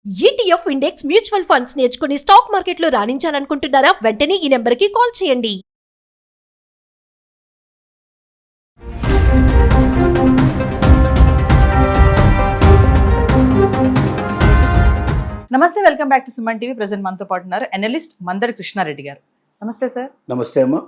ETF index mutual funds నేర్చుకుని stock మార్కెట్లో రాణించాలనుకుంటున్నారా? వెంటనే ఈ నెంబర్కి కాల్ చేయండి. నమస్తే, welcome back to Suman TV. Present మనతో పాటు ఉన్నారు అనలిస్ట్ మందడి కృష్ణారెడ్డి గారు. నమస్తే సార్. నమస్తే అమ్మా.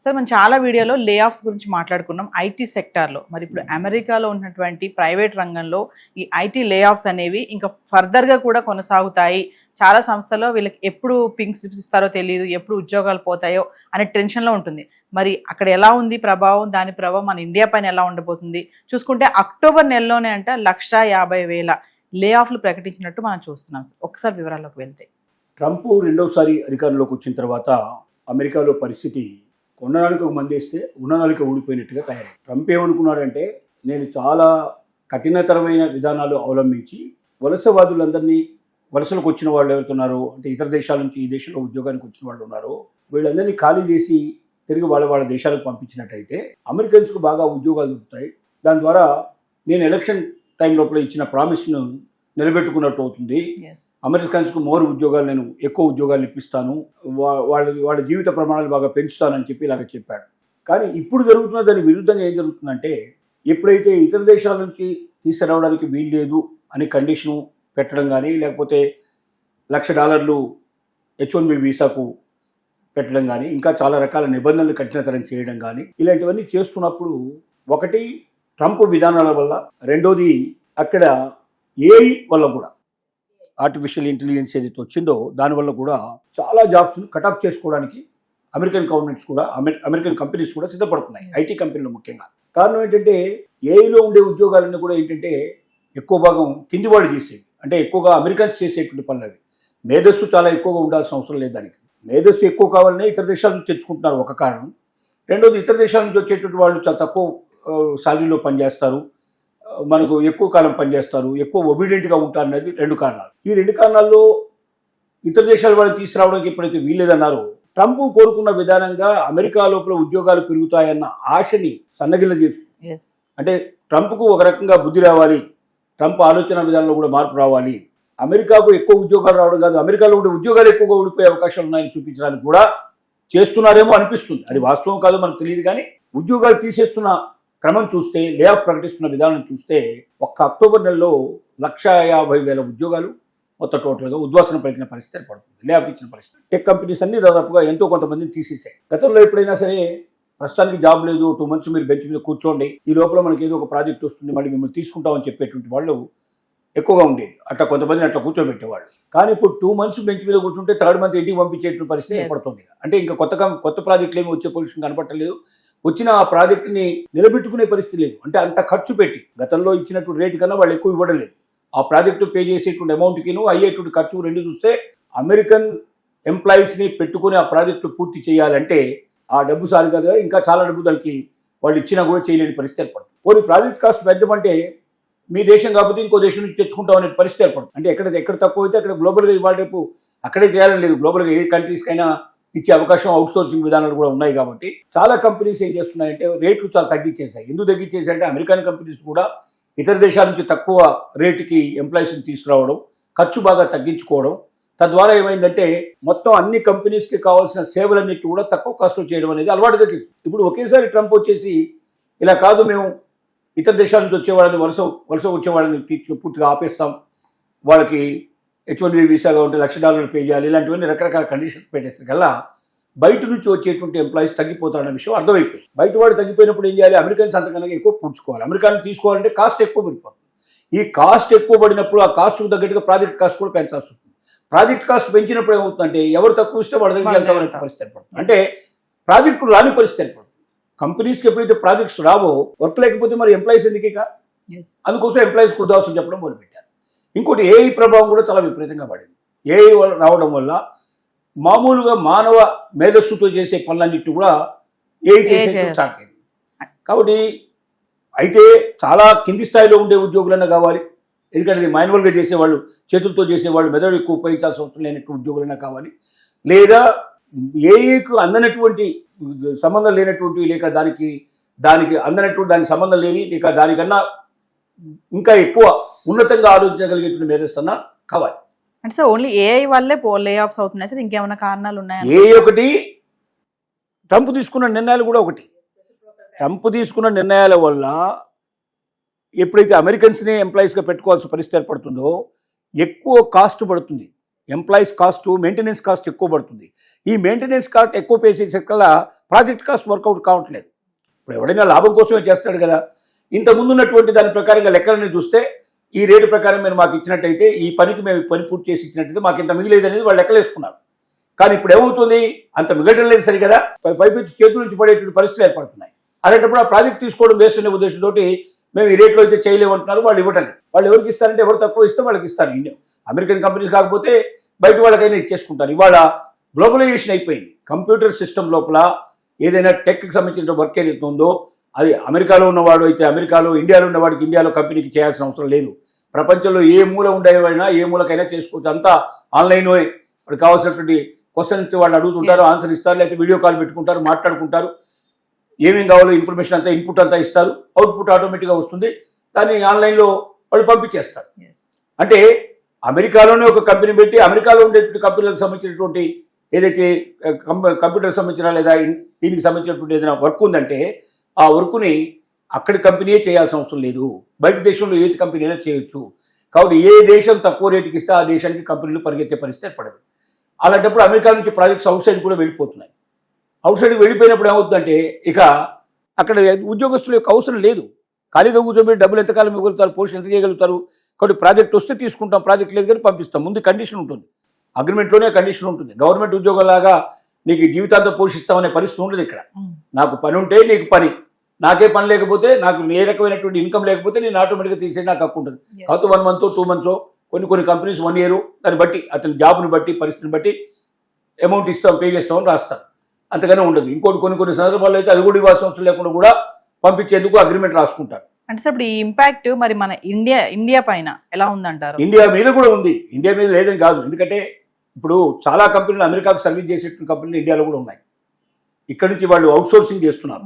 సార్, మనం చాలా వీడియోలో లే ఆఫ్స్ గురించి మాట్లాడుకున్నాం ఐటీ సెక్టార్లో. మరి ఇప్పుడు అమెరికాలో ఉన్నటువంటి ప్రైవేట్ రంగంలో ఈ ఐటీ లే ఆఫ్స్ అనేవి ఇంకా ఫర్దర్గా కూడా కొనసాగుతాయి. చాలా సంస్థల్లో వీళ్ళకి ఎప్పుడు పింక్ స్లిప్స్ ఇస్తారో తెలియదు, ఎప్పుడు ఉద్యోగాలు పోతాయో అనే టెన్షన్లో ఉంటుంది. మరి అక్కడ ఎలా ఉంది ప్రభావం, దాని ప్రభావం మన ఇండియా పైన ఎలా ఉండబోతుంది చూసుకుంటే అక్టోబర్ నెలలోనే అంట 150,000 లే ఆఫ్లు ప్రకటించినట్టు మనం చూస్తున్నాం. సార్, ఒకసారి వివరాల్లోకి వెళ్తే, ట్రంప్ రెండోసారి అధికారంలోకి వచ్చిన తర్వాత అమెరికాలో పరిస్థితి కొన్ననాలిక మందేస్తే ఉన్ననాలిక ఊడిపోయినట్టుగా తయారైంది. ట్రంప్ ఏమనుకున్నాడంటే, నేను చాలా కఠినతరమైన విధానాలు అవలంబించి వలసవాదులందరినీ, వలసలకు వచ్చిన వాళ్ళు ఎవరుతున్నారో అంటే ఇతర దేశాల నుంచి ఈ దేశంలో ఉద్యోగానికి వచ్చిన వాళ్ళు ఉన్నారో వీళ్ళందరినీ ఖాళీ చేసి తిరిగి వాళ్ళ దేశాలకు పంపించినట్టయితే అమెరికన్స్కు బాగా ఉద్యోగాలు దొరుకుతాయి. దాని ద్వారా నేను ఎలక్షన్ టైం లోపల ఇచ్చిన ప్రామిస్ను నిలబెట్టుకున్నట్టు అవుతుంది. అమెరికన్స్కు నేను ఎక్కువ ఉద్యోగాలు ఇప్పిస్తాను, వాళ్ళ జీవిత ప్రమాణాలు బాగా పెంచుతానని చెప్పి ఇలాగ చెప్పాడు. కానీ ఇప్పుడు జరుగుతున్న దాని విరుద్ధంగా ఏం జరుగుతుందంటే, ఎప్పుడైతే ఇతర దేశాల నుంచి తీసుకురావడానికి వీలు లేదు అనే కండిషను పెట్టడం కానీ, లేకపోతే $1,00,000 H-1B వీసాకు పెట్టడం కానీ, ఇంకా చాలా రకాల నిబంధనలు కఠినతరం చేయడం కానీ, ఇలాంటివన్నీ చేస్తున్నప్పుడు ఒకటి ట్రంప్ విధానాల వల్ల, రెండోది అక్కడ ఏఐ వల్ల కూడా, ఆర్టిఫిషియల్ ఇంటెలిజెన్స్ ఏదైతే వచ్చిందో దానివల్ల కూడా చాలా జాబ్స్ను కటప్ చేసుకోవడానికి అమెరికన్ గవర్నమెంట్స్ కూడా, అమెరికన్ కంపెనీస్ కూడా సిద్ధపడుతున్నాయి, ఐటీ కంపెనీలు ముఖ్యంగా. కారణం ఏంటంటే, ఏఐలో ఉండే ఉద్యోగాలన్నీ కూడా ఏంటంటే ఎక్కువ భాగం కిందివాడు చేసేవి, అంటే ఎక్కువగా అమెరికన్స్ చేసేటువంటి పనులు అవి. మేధస్సు చాలా ఎక్కువగా ఉండాల్సిన అవసరం లేదు దానికి. మేధస్సు ఎక్కువ కావాలనే ఇతర దేశాల నుంచి తెచ్చుకుంటున్నారు ఒక కారణం. రెండోది, ఇతర దేశాల నుంచి వచ్చేటువంటి వాళ్ళు చాలా తక్కువ సాలరీలో పనిచేస్తారు, మనకు ఎక్కువ కాలం పనిచేస్తారు, ఎక్కువ ఒబీడియంట్గా ఉంటారు అనేది రెండు కారణాలు. ఈ రెండు కారణాల్లో ఇతర దేశాల వాళ్ళు తీసుకురావడానికి ఎప్పుడైతే వీల్లేదన్నారో, ట్రంప్ కోరుకున్న విధానంగా అమెరికా లోపల ఉద్యోగాలు పెరుగుతాయన్న ఆశని సన్నగిల్లజేసి, అంటే ట్రంప్కు ఒక రకంగా బుద్ధి రావాలి, ట్రంప్ ఆలోచన విధానంలో కూడా మార్పు రావాలి, అమెరికాకు ఎక్కువ ఉద్యోగాలు రావడం కాదు, అమెరికాలో ఉండే ఉద్యోగాలు ఎక్కువగా ఊడిపోయే అవకాశాలు ఉన్నాయని చూపించడానికి కూడా చేస్తున్నారేమో అనిపిస్తుంది. అది వాస్తవం కాదో మనకు తెలియదు. కానీ ఉద్యోగాలు తీసేస్తున్న క్రమం చూస్తే, లే ఆఫ్ ప్రకటిస్తున్న విధానం చూస్తే, ఒక్క అక్టోబర్ నెలలో 150,000 ఉద్యోగాలు మొత్తం టోటల్గా ఉద్వాసన పలికిన పరిస్థితి ఏర్పడుతుంది, లే ఆఫ్ ఇచ్చిన పరిస్థితి. టెక్ కంపెనీస్ అన్ని దాదాపుగా ఎంతో కొంతమందిని తీసేసాయి. గతంలో ఎప్పుడైనా సరే ప్రస్తుతానికి జాబ్ లేదు, 2 months మీరు బెంచ్ మీద కూర్చోండి, ఈ లోపల మనకి ఏదో ఒక ప్రాజెక్ట్ వస్తుంది, మళ్ళీ మిమ్మల్ని తీసుకుంటామని చెప్పేటువంటి వాళ్ళు ఎక్కువగా ఉండేది. అట్లా కొంతమందిని అట్లా కూర్చోబెట్టేవాళ్ళు. కానీ ఇప్పుడు 2 months బెంచ్ మీద కూర్చుంటే 3rd month ఇంటికి పంపించేటువంటి పరిస్థితి ఏర్పడుతుంది. అంటే ఇంకా కొత్త ప్రాజెక్టులు ఏమి వచ్చే పొజిషన్ కనపట్టలేదు, వచ్చిన ఆ ప్రాజెక్టుని నిలబెట్టుకునే పరిస్థితి లేదు. అంటే అంత ఖర్చు పెట్టి గతంలో ఇచ్చినటువంటి రేటు కన్నా వాళ్ళు ఎక్కువ ఇవ్వడం లేదు. ఆ ప్రాజెక్టు పే చేసేటువంటి అమౌంట్కిను అయ్యేటువంటి ఖర్చు రెండు చూస్తే, అమెరికన్ ఎంప్లాయీస్ని పెట్టుకుని ఆ ప్రాజెక్టు పూర్తి చేయాలంటే ఆ డబ్బు సారి కదా, ఇంకా చాలా డబ్బు దానికి వాళ్ళు ఇచ్చినా కూడా చేయలేని పరిస్థితి ఏర్పడుతుంది. పోనీ ప్రాజెక్ట్ కాస్ట్ పెంచమంటే మీ దేశం కాకపోతే ఇంకో దేశం నుంచి తెచ్చుకుంటాం అనే పరిస్థితి ఏర్పడుతుంది. అంటే ఎక్కడ తక్కువ అయితే అక్కడ గ్లోబల్గా ఇవాళ రేపు అక్కడే చేయాలని లేదు, గ్లోబల్గా ఏ కంట్రీస్కైనా ఇచ్చే అవకాశం అవుట్సోర్సింగ్ విధానాలు కూడా ఉన్నాయి. కాబట్టి చాలా కంపెనీస్ ఏం చేస్తున్నాయంటే రేట్లు చాలా తగ్గించేసాయి. ఎందుకు తగ్గించేసాయంటే, అమెరికన్ కంపెనీస్ కూడా ఇతర దేశాల నుంచి తక్కువ రేటుకి ఎంప్లాయీస్ని తీసుకురావడం, ఖర్చు బాగా తగ్గించుకోవడం, తద్వారా ఏమైందంటే మొత్తం అన్ని కంపెనీస్కి కావాల్సిన సేవలన్నిటి కూడా తక్కువ కాస్ట్లో చేయడం అనేది అలవాటుగా చేసింది. ఇప్పుడు ఒకేసారి ట్రంప్ వచ్చేసి ఇలా కాదు, మేము ఇతర దేశాల నుంచి వచ్చేవాళ్ళని వలస వచ్చేవాళ్ళని పూర్తిగా ఆపేస్తాం, వాళ్ళకి H-1B వీసాగా ఉంటే $1,00,000 పే చేయాలి, ఇలాంటివన్నీ రకరకాల కండిషన్స్ పెట్టేసరికల్లా బయట నుంచి వచ్చేటువంటి ఎంప్లాయీస్ తగ్గిపోతారన్న విషయం అర్థమైపోయింది. బయట వాడు తగ్గిపోయినప్పుడు ఏం చేయాలి, అమెరికన్స్ అంతకన్నా ఎక్కువ పుంజుకోవాలి. అమెరికాని తీసుకోవాలంటే కాస్ట్ ఎక్కువ పడిపోతుంది. ఈ కాస్ట్ ఎక్కువ పడినప్పుడు ఆ కాస్ట్కు తగ్గట్టుగా ప్రాజెక్ట్ కాస్ట్ కూడా పెంచాల్సి ఉంటుంది. ప్రాజెక్ట్ కాస్ట్ పెంచినప్పుడు ఏమవుతుందంటే, ఎవరు తక్కువ ఇస్తే వాడి దగ్గర వెళ్తామనే పరిస్థితి ఏర్పడుతుంది. అంటే ప్రాజెక్టులు రాని పరిస్థితి ఏర్పడుతుంది. కంపెనీస్కి ఎప్పుడైతే ప్రాజెక్ట్స్ రావో, వర్క్ లేకపోతే మరి ఎంప్లాయీస్ ఎందుకు, అందుకోసం ఎంప్లాయీస్కి ఉద్వాసం చెప్పడం మొదలుపెట్టారు. ఇంకోటి, ఏఐ ప్రభావం కూడా చాలా విపరీతంగా పడింది. ఏఐ రావడం వల్ల మామూలుగా మానవ మేధస్సుతో చేసే పనులన్నిటి కూడా ఏఐ చేసే స్టార్ట్ అయింది. కాబట్టి అయితే చాలా కింది స్థాయిలో ఉండే ఉద్యోగులన్నా కావాలి, ఎందుకంటే మాన్యువల్గా చేసేవాళ్ళు, చేతులతో చేసేవాళ్ళు, మెదడు ఎక్కువ ఉపయోగించాల్సిన అవసరం లేనటువంటి ఉద్యోగులైనా కావాలి, లేదా ఏఐకు అందనటువంటి సంబంధం లేనటువంటి, లేక దానికి అందనటువంటి దానికి సంబంధం లేని, లేక దానికన్నా ఇంకా ఎక్కువ ఉన్నతంగా ఆలోచించగలిగేటువంటి మేధస్సు అన్న కావాలి. అంటే సార్ ఓన్లీ ఏఐ వల్లే లే ఆఫ్స్ అవుతున్నాయి సార్, ఇంకేమైనా కారణాలు ఉన్నాయా? ఒకటి ట్రంప్ తీసుకున్న నిర్ణయాలు కూడా ఒకటి. ట్రంప్ తీసుకున్న నిర్ణయాల వల్ల ఎప్పుడైతే అమెరికన్స్ని ఎంప్లాయీస్గా పెట్టుకోవాల్సిన పరిస్థితి ఏర్పడుతుందో ఎక్కువ కాస్ట్ పడుతుంది. ఎంప్లాయీస్ కాస్ట్, మెయింటెనెన్స్ కాస్ట్ ఎక్కువ పడుతుంది. ఈ మెయింటెనెన్స్ కాస్ట్ ఎక్కువ పే చేసేకల్లా ప్రాజెక్ట్ కాస్ట్ వర్కౌట్ కావట్లేదు. ఇప్పుడు ఎవడైనా లాభం కోసమే చేస్తాడు కదా. ఇంతకుముందు ఉన్నటువంటి దాని ప్రకారంగా లెక్కలని చూస్తే ఈ రేటు ప్రకారం మీరు మాకు ఇచ్చినట్టయితే, ఈ పనికి మేము పని పూర్తి చేసి ఇచ్చినట్టయితే మాకు ఇంత మిగిలేదు అనేది వాళ్ళు లెక్కలేసుకున్నారు. కానీ ఇప్పుడు ఏమవుతుంది, అంత మిగలడం లేదు సరి కదా, పైపించి చేతుల నుంచి పడేటువంటి పరిస్థితులు ఏర్పడుతున్నాయి. అలాంటప్పుడు ఆ ప్రాజెక్ట్ తీసుకోవడం వేస్ట్ అనే ఉద్దేశంతో మేము ఈ రేట్లో అయితే చేయలేమంటున్నారు. వాళ్ళు ఇవ్వటం. వాళ్ళు ఎవరికి ఇస్తారంటే ఎవరు తక్కువ ఇస్తే వాళ్ళకి ఇస్తారు. అమెరికన్ కంపెనీస్ కాకపోతే బయట వాళ్ళకైనా ఇచ్చేసుకుంటారు. ఇవాళ గ్లోబలైజేషన్ అయిపోయింది. కంప్యూటర్ సిస్టమ్ లోపల ఏదైనా టెక్కి సంబంధించిన వర్క్ ఏదైతే ఉందో అది అమెరికాలో ఉన్నవాడు అయితే అమెరికాలో, ఇండియాలో ఉన్నవాడికి ఇండియాలో కంపెనీకి చేయాల్సిన అవసరం లేదు. ప్రపంచంలో ఏ మూల ఉండేవైనా ఏ మూలకైనా చేసుకోవచ్చు. అంతా ఆన్లైన్. వాడికి కావాల్సినటువంటి క్వశ్చన్స్ వాళ్ళు అడుగుతుంటారు, ఆన్సర్ ఇస్తారు, లేకపోతే వీడియో కాల్ పెట్టుకుంటారు, మాట్లాడుకుంటారు. ఏమేమి కావాలో ఇన్ఫర్మేషన్ అంతా ఇన్పుట్ అంతా ఇస్తారు, అవుట్పుట్ ఆటోమేటిక్గా వస్తుంది. దాన్ని ఆన్లైన్లో వాళ్ళు పంపించేస్తారు. అంటే అమెరికాలోనే ఒక కంపెనీ పెట్టి అమెరికాలో ఉండేటువంటి కంపెనీలకు సంబంధించినటువంటి ఏదైతే కంప్యూటర్ సంబంధించిన లేదా దీనికి సంబంధించినటువంటి ఏదైనా వర్క్ ఉందంటే ఆ వర్క్ని అక్కడి కంపెనీయే చేయాల్సిన అవసరం లేదు. బయట దేశంలో ఏ కంపెనీ అయినా చేయొచ్చు. కాబట్టి ఏ దేశం తక్కువ రేటుకి ఇస్తే ఆ దేశానికి కంపెనీలు పరిగెత్తే పరిస్థితి ఏర్పడదు. అలాంటప్పుడు అమెరికా నుంచి ప్రాజెక్ట్స్ అవుట్ సైడ్ కూడా వెళ్ళిపోతున్నాయి. అవుట్ సైడ్కి వెళ్ళిపోయినప్పుడు ఏమవుతుందంటే ఇక అక్కడ ఉద్యోగస్తుల యొక్క అవసరం లేదు. ఖాళీగా కూర్చోబెట్టి డబ్బులు ఎంతకాలం ఇవ్వగలుగుతారు, పోషన్ ఎంత చేయగలుగుతారు. కాబట్టి ప్రాజెక్ట్ వస్తే తీసుకుంటాం, ప్రాజెక్ట్ లేదు కానీ పంపిస్తాం. ముందు కండిషన్ ఉంటుంది, అగ్రిమెంట్లోనే కండిషన్ ఉంటుంది. గవర్నమెంట్ ఉద్యోగంలాగా నీకు జీవితాంతం పోషిస్తామనే పరిస్థితి ఉండదు ఇక్కడ. నాకు పని ఉంటే నీకు పని, నాకే పని లేకపోతే, నాకు ఏ రకమైనటువంటి ఇన్కమ్ లేకపోతే నేను ఆటోమేటిక్గా తీసేసి నాకు హక్కు ఉంటుంది. కాబట్టి 1 month 2 months కొన్ని కంపెనీస్ 1 year దాన్ని బట్టి అతని జాబ్ని బట్టి పరిస్థితిని బట్టి అమౌంట్ ఇస్తాం, పే చేస్తామని రాస్తాం. అంతగానే ఉండదు. ఇంకోటి కొన్ని సందర్భాల్లో అయితే అది కూడా ఇవ్వాల్సిన అవసరం లేకుండా కూడా పంపించేందుకు అగ్రిమెంట్ రాసుకుంటారు. అంటే సార్ ఇప్పుడు ఈ ఇంపాక్ట్ మరి మన ఇండియా పైన ఎలా ఉందంటారు? ఇండియా మీద కూడా ఉంది. ఇండియా మీద లేదని కాదు. ఎందుకంటే ఇప్పుడు చాలా కంపెనీలు అమెరికాకు సర్వీస్ చేసేటువంటి కంపెనీలు ఇండియాలో కూడా ఉన్నాయి. ఇక్కడ నుంచి వాళ్ళు అవుట్సోర్సింగ్ చేస్తున్నారు.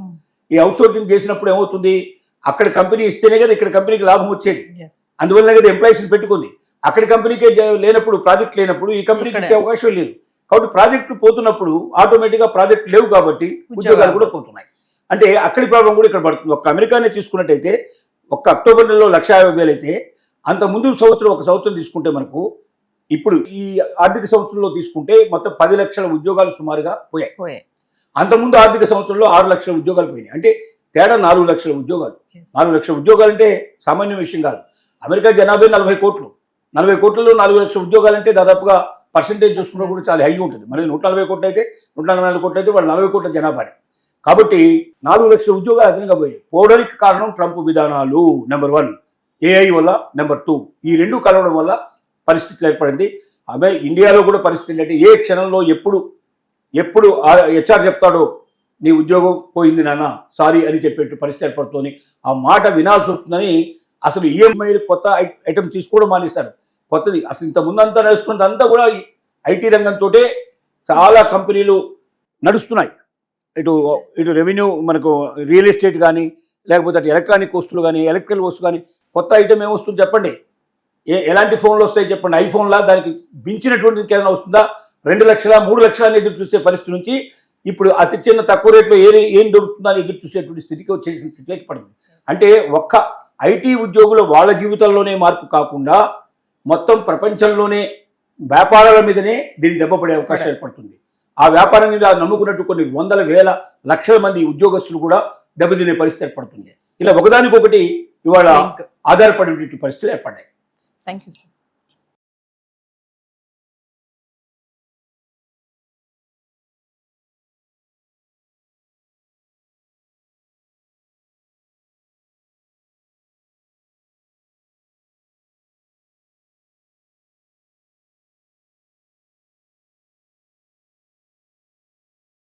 ఈ అవుట్సోర్సింగ్ చేసినప్పుడు ఏమవుతుంది, అక్కడ కంపెనీ ఇస్తేనే కదా ఇక్కడ కంపెనీకి లాభం వచ్చేది. అందువల్లనే కదా ఎంప్లాయీస్ని పెట్టుకుంది. అక్కడి కంపెనీకే లేనప్పుడు, ప్రాజెక్ట్ లేనప్పుడు ఈ కంపెనీకి ఇచ్చే అవకాశం లేదు. కాబట్టి ప్రాజెక్టులు పోతున్నప్పుడు ఆటోమేటిక్గా ప్రాజెక్ట్ లేవు కాబట్టి ఉద్యోగాలు కూడా పోతున్నాయి. అంటే అక్కడి ప్రాబ్లం కూడా ఇక్కడ పడుతుంది. ఒక్క అమెరికానే తీసుకున్నట్టయితే ఒక్క అక్టోబర్ నెలలో 1,50,000 అయితే అంత ముందు ఒక సంవత్సరం తీసుకుంటే మనకు ఇప్పుడు ఈ ఆర్థిక సంవత్సరంలో తీసుకుంటే మొత్తం 10 లక్షల ఉద్యోగాలు సుమారుగా పోయాయి. అంతకుముందు ఆర్థిక సంవత్సరంలో 6 లక్షల ఉద్యోగాలు పోయినాయి. అంటే తేడా 4 లక్షల ఉద్యోగాలు. 4 లక్షల ఉద్యోగాలు అంటే సామాన్య విషయం కాదు. అమెరికా జనాభా 40 కోట్లు. 40 కోట్లలో 4 లక్షల ఉద్యోగాలు అంటే దాదాపుగా పర్సెంటేజ్ చూసుకున్నా కూడా చాలా హై ఉంటుంది. మరి 140 కోట్లు అయితే 144 కోట్లు అయితే వాళ్ళు 40 కోట్ల జనాభానే. కాబట్టి 4 లక్షల ఉద్యోగాలు అదనంగా పోయాయి. పోవడానికి కారణం ట్రంప్ విధానాలు నెంబర్ 1, ఏఐ వల్ల నెంబర్ 2. ఈ రెండు కలవడం వల్ల పరిస్థితులు ఏర్పడింది. ఇండియాలో కూడా పరిస్థితి ఏంటంటే ఏ క్షణంలో ఎప్పుడు హెచ్ఆర్ చెప్తాడో నీ ఉద్యోగం పోయింది నాన్న సారీ అని చెప్పే పరిస్థితి ఏర్పడుతుంది. ఆ మాట వినాల్సి వస్తుందని అసలు ఈఎంఐ కొత్త ఐటమ్ తీసుకోవడం మానేశారు. కొత్తది అసలు ఇంత ముందంతా నడుస్తున్నదంతా కూడా ఐటీ రంగంతో చాలా కంపెనీలు నడుస్తున్నాయి. ఇటు రెవెన్యూ, మనకు రియల్ ఎస్టేట్ కానీ, లేకపోతే అటు ఎలక్ట్రానిక్ వస్తువులు కానీ, ఎలక్ట్రికల్ వస్తువు కానీ, కొత్త ఐటమ్ ఏమొస్తుంది చెప్పండి. ఎలాంటి ఫోన్లు వస్తాయి చెప్పండి. ఐఫోన్లా దానికి మించినటువంటి ఏదైనా వస్తుందా? 2 లక్షల 3 లక్షల అని ఎదురు చూసే పరిస్థితి నుంచి ఇప్పుడు అతి చిన్న తక్కువ రేట్లో ఏం దొరుకుతుందా అని ఎదురు చూసేటువంటి స్థితికి వచ్చేసిన స్థితి ఏర్పడింది. అంటే ఒక్క ఐటీ ఉద్యోగులు వాళ్ళ జీవితంలోనే మార్పు కాకుండా మొత్తం ప్రపంచంలోనే వ్యాపారాల మీదనే దీన్ని దెబ్బపడే అవకాశం ఏర్పడుతుంది. ఆ వ్యాపారం మీద నమ్ముకున్నట్టు కొన్ని వందల వేల లక్షల మంది ఉద్యోగస్తులు కూడా దెబ్బతినే పరిస్థితి ఏర్పడుతుంది. ఇలా ఒకదానికొకటి ఇవాళ ఆధారపడే పరిస్థితులు ఏర్పడ్డాయి. Thank you sir.